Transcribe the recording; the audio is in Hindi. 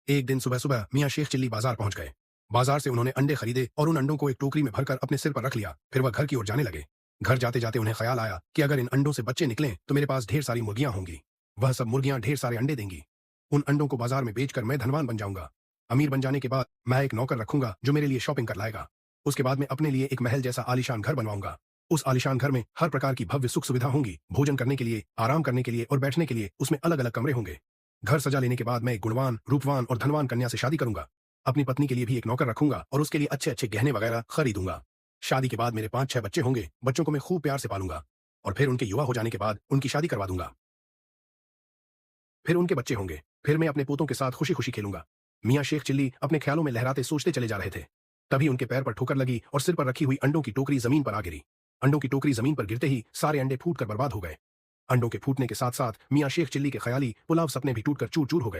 एक दिन सुबह सुबह मियाँ शेख चिल्ली बाजार पहुंच गए। बाजार से उन्होंने अंडे खरीदे और उन अंडों को एक टोकरी में भरकर अपने सिर पर रख लिया। फिर वह घर की ओर जाने लगे। घर जाते जाते उन्हें ख्याल आया कि अगर इन अंडों से बच्चे निकलें तो मेरे पास ढेर सारी मुर्गियां होंगी। वह सब मुर्गियां ढेर सारे अंडे देंगी। उन अंडों को बाजार में बेचकर मैं धनवान बन जाऊंगा। अमीर बन जाने के बाद मैं एक नौकर रखूंगा जो मेरे लिए शॉपिंग कर लाएगा। उसके बाद मैं अपने लिए एक महल जैसा आलीशान घर बनवाऊंगा। उस आलीशान घर में हर प्रकार की भव्य सुख सुविधा होंगी। भोजन करने के लिए, आराम करने के लिए और बैठने के लिए उसमें अलग अलग कमरे होंगे। घर सजा लेने के बाद मैं एक गुणवान, रूपवान और धनवान कन्या से शादी करूंगा। अपनी पत्नी के लिए भी एक नौकर रखूंगा और उसके लिए अच्छे अच्छे गहने वगैरह खरीदूंगा। शादी के बाद मेरे 5-6 बच्चे होंगे। बच्चों को मैं खूब प्यार से पालूंगा और फिर उनके युवा हो जाने के बाद उनकी शादी करवा दूंगा। फिर उनके बच्चे होंगे। फिर मैं अपने पोतों के साथ खुशी खुशी खेलूंगा। मियाँ शेख चिल्ली अपने ख्यालों में लहराते सोचते चले जा रहे थे। तभी उनके पैर पर ठोकर लगी और सिर पर रखी हुई अंडों की टोकरी जमीन पर आ गिरी। अंडों की टोकरी जमीन पर गिरते ही सारे अंडे फूटकर बर्बाद हो गए। अंडों के फूटने के साथ साथ मियाँ शेख चिल्ली के ख्याली पुलाव सपने भी टूटकर चूर चूर हो गए।